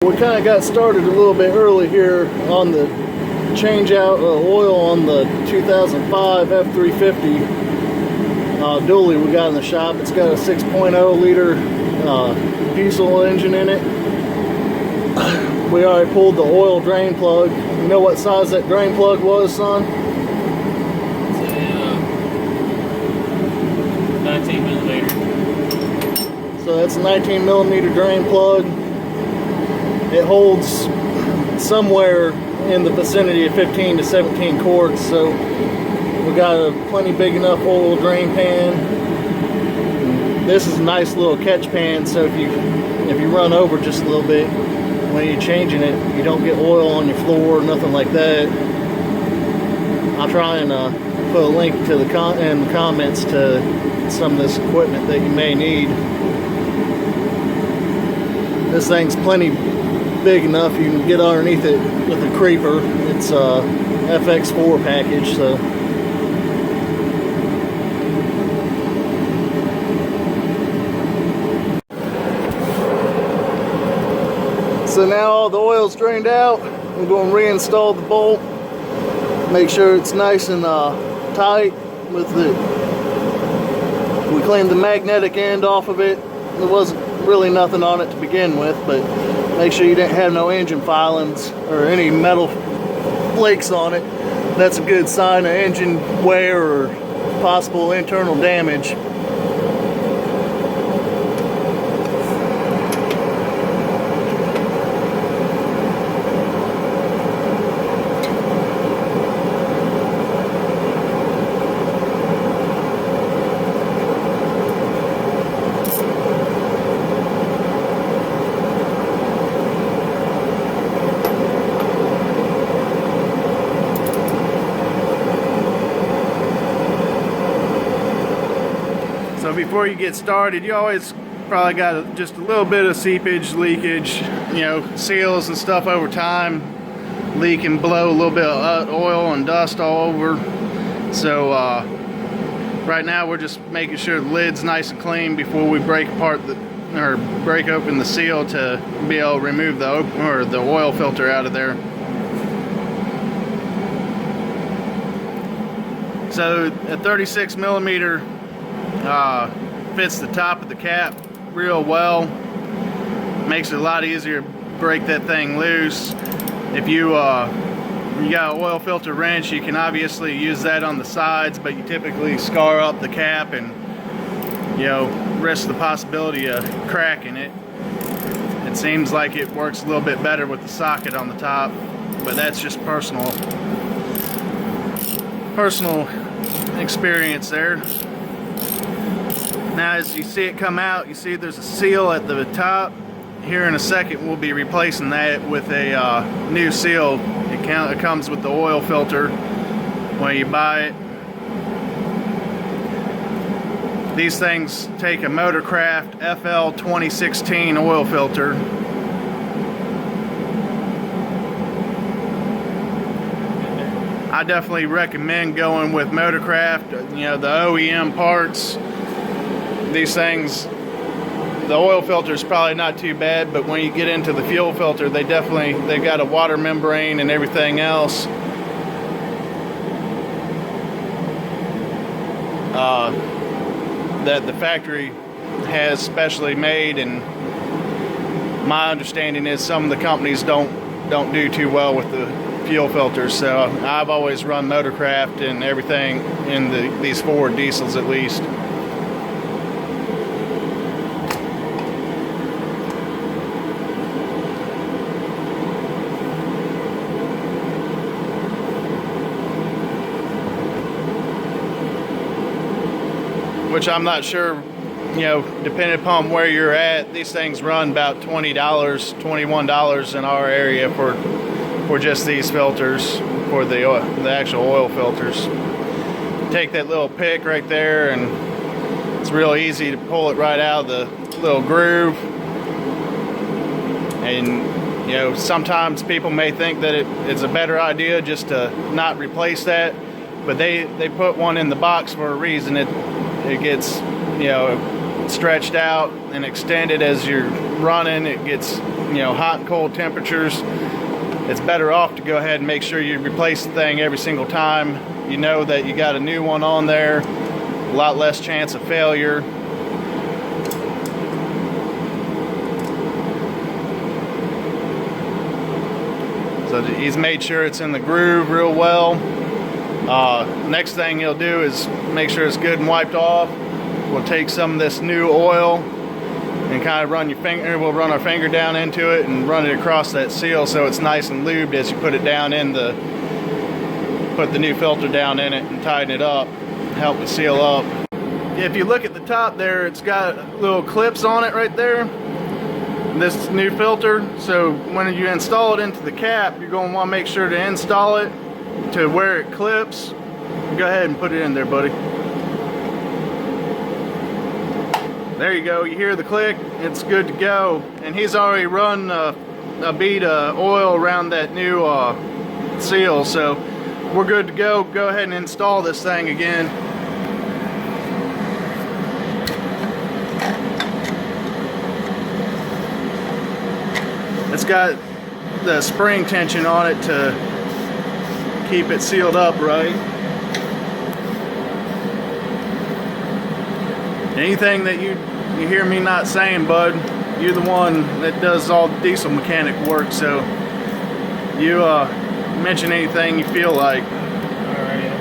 We kind of got started a little bit early here on the change out oil on the 2005 F-350 dually we got in the shop. It's got a 6.0 liter diesel engine in it. We already pulled the oil drain plug. You know what size that drain plug was, son? It's a 19 millimeter. So that's a 19 millimeter drain plug. It holds somewhere in the vicinity of 15 to 17 quarts, so we got a plenty big enough oil drain pan. This is a nice little catch pan, so if you run over just a little bit when you're changing it, you don't get oil on your floor or nothing like that. I'll try and put a link to in the comments to some of this equipment that you may need. This thing's plenty big enough you can get underneath it with a creeper. It's a FX4 package, so now all the oil's drained out. I'm going to reinstall the bolt, make sure it's nice and tight with it. We cleaned the magnetic end off of it. There wasn't really nothing on it to begin with, but make sure you didn't have no engine filings or any metal flakes on it. That's a good sign of engine wear or possible internal damage. So before you get started, you always probably got just a little bit of seepage, leakage, you know, seals and stuff over time leak and blow a little bit of oil and dust all over. So right now we're just making sure the lid's nice and clean before we break apart or break open the seal to be able to remove the oil filter out of there. So a 36 millimeter fits the top of the cap real well. Makes it a lot easier to break that thing loose. If you got an oil filter wrench, you can obviously use that on the sides, but you typically scar up the cap and, you know, risk the possibility of cracking it. It seems like it works a little bit better with the socket on the top, but that's just personal experience there. Now as you see it come out, you see there's a seal at the top. Here in a second we'll be replacing that with a new seal. It comes with the oil filter when you buy it. These things take a Motorcraft FL 2016 oil filter. I definitely recommend going with Motorcraft, you know, the OEM parts. These things, the oil filter is probably not too bad, but when you get into the fuel filter, they've got a water membrane and everything else. That the factory has specially made, and my understanding is some of the companies don't do too well with the fuel filters. So I've always run Motorcraft and everything in these Ford diesels at least. Which I'm not sure, you know, depending upon where you're at, these things run about $20, $21 in our area for just these filters, for the actual oil filters. Take that little pick right there, and it's real easy to pull it right out of the little groove. And you know, sometimes people may think that it's a better idea just to not replace that, but they put one in the box for a reason. It gets, you know, stretched out and extended as you're running. It gets, hot and cold temperatures. It's better off to go ahead and make sure you replace the thing every single time. You know that you got a new one on there, a lot less chance of failure. So he's made sure it's in the groove real well. Next thing he'll do is make sure it's good and wiped off. We'll take some of this new oil and kind of we'll run our finger down into it and run it across that seal so it's nice and lubed as you put it down put the new filter down in it and tighten it up, help it seal up. If you look at the top there, it's got little clips on it right there. This new filter, so when you install it into the cap, you're going to want to make sure to install it to where it clips. Go ahead and put it in there, buddy. There you go, you hear the click, it's good to go. And he's already run a bead of oil around that new seal, so we're good to go. Go ahead and install this thing again. It's got the spring tension on it to keep it sealed up right. Anything that you hear me not saying, bud, you're the one that does all the diesel mechanic work, so you mention anything you feel like. Alright.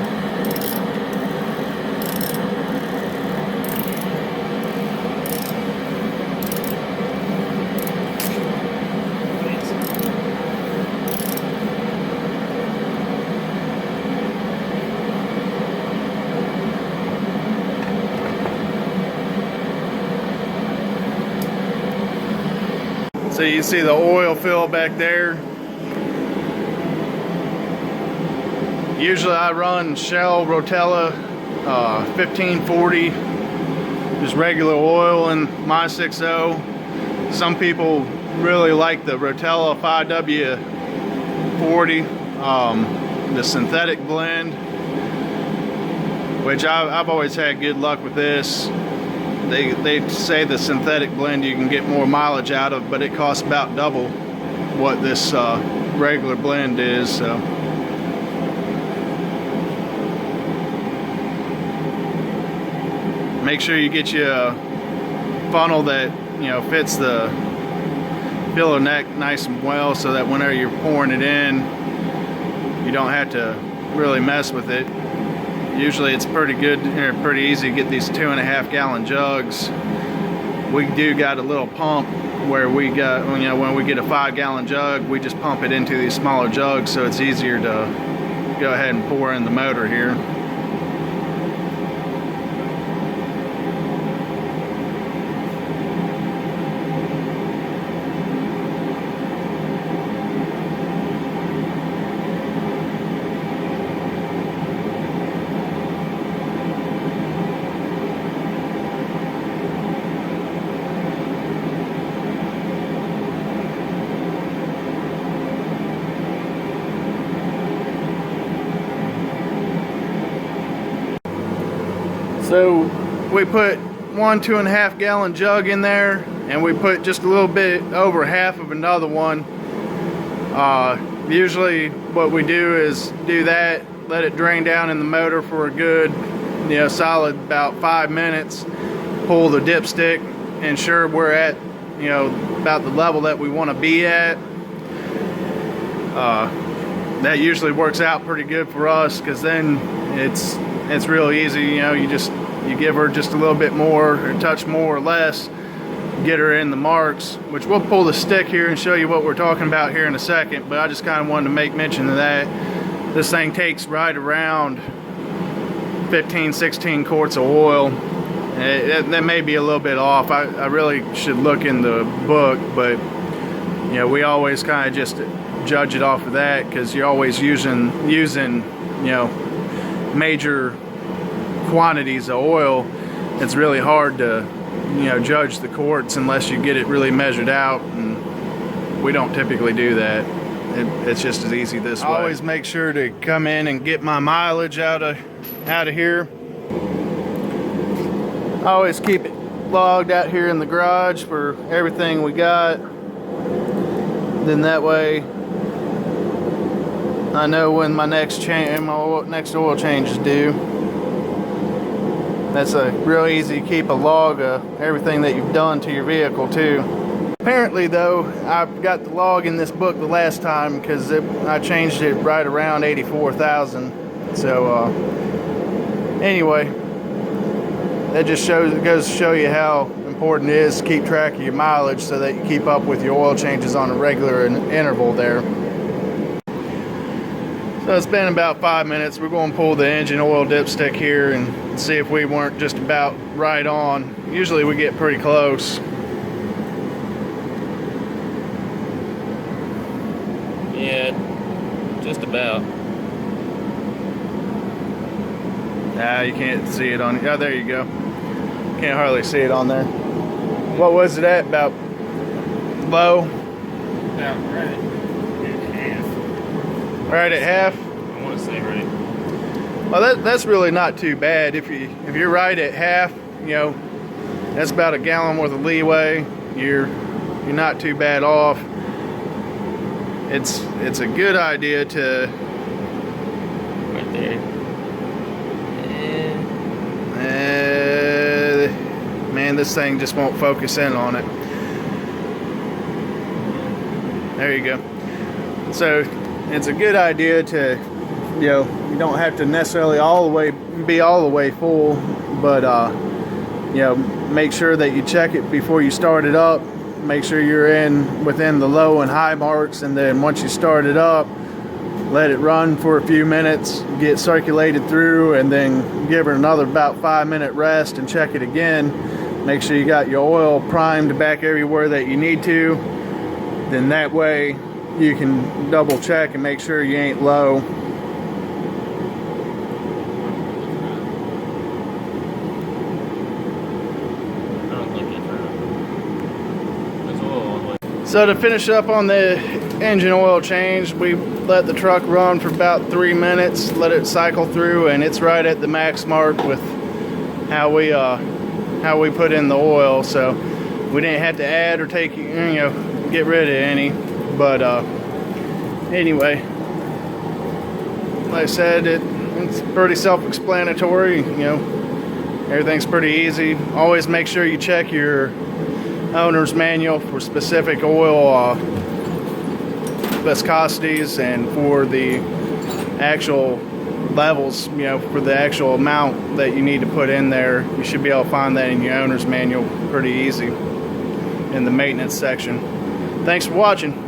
So you see the oil fill back there. Usually I run Shell Rotella 1540, just regular oil in my 6.0. Some people really like the Rotella 5W40, the synthetic blend, which I've always had good luck with this. They say the synthetic blend you can get more mileage out of, but it costs about double what this regular blend is. So. Make sure you get you a funnel that fits the filler neck nice and well, so that whenever you're pouring it in, you don't have to really mess with it. Usually it's pretty good, pretty easy to get these 2.5 gallon jugs. We do got a little pump where we got, when we get a 5 gallon jug, we just pump it into these smaller jugs, so it's easier to go ahead and pour in the motor here. So we put one 2.5 gallon jug in there, and we put just a little bit over half of another one. Usually what we do is do that, let it drain down in the motor for a good, solid about 5 minutes, pull the dipstick, ensure we're at, about the level that we want to be at. That usually works out pretty good for us, because then it's real easy. You give her just a little bit more, or touch more or less, get her in the marks, which we'll pull the stick here and show you what we're talking about here in a second, but I just kind of wanted to make mention of that. This thing takes right around 15-16 quarts of oil. That may be a little bit off. I really should look in the book, but we always kind of just judge it off of that, because you're always using major quantities of oil. It's really hard to judge the quarts unless you get it really measured out, and we don't typically do that. It's just as easy this way. I always make sure to come in and get my mileage out of here. I always keep it logged out here in the garage for everything we got. Then that way I know when my next oil change is due. That's a real easy to keep a log of everything that you've done to your vehicle too. Apparently though, I got the log in this book the last time because I changed it right around 84,000. So anyway, that just goes to show you how important it is to keep track of your mileage so that you keep up with your oil changes on a regular interval there. So it's been about 5 minutes. We're going to pull the engine oil dipstick here and see if we weren't just about right on. Usually we get pretty close. Yeah, just about. Nah, you can't see it on. Oh, there you go. Can't hardly see it on there. What was it at? About low? About right at half. Right at half? I want to say right. Well, that's really not too bad. If you're right at half, you know, that's about a gallon worth of leeway. You're not too bad off. It's a good idea to Right there. man, this thing just won't focus in on it. There you go. So it's a good idea to, you know, you don't have to necessarily be all the way full, but you know, make sure that you check it before you start it up. Make sure you're within the low and high marks, and then once you start it up, let it run for a few minutes, get circulated through, and then give it another about 5-minute rest and check it again. Make sure you got your oil primed back everywhere that you need to. Then that way you can double check and make sure you ain't low. So to finish up on the engine oil change, we let the truck run for about 3 minutes, let it cycle through, and it's right at the max mark with how we put in the oil. So we didn't have to add or take, you know, get rid of any. But anyway, like I said, it's pretty self-explanatory. You know, everything's pretty easy. Always make sure you check your owner's manual for specific oil viscosities and for the actual levels, you know, for the actual amount that you need to put in there. You should be able to find that in your owner's manual pretty easy in the maintenance section. Thanks for watching.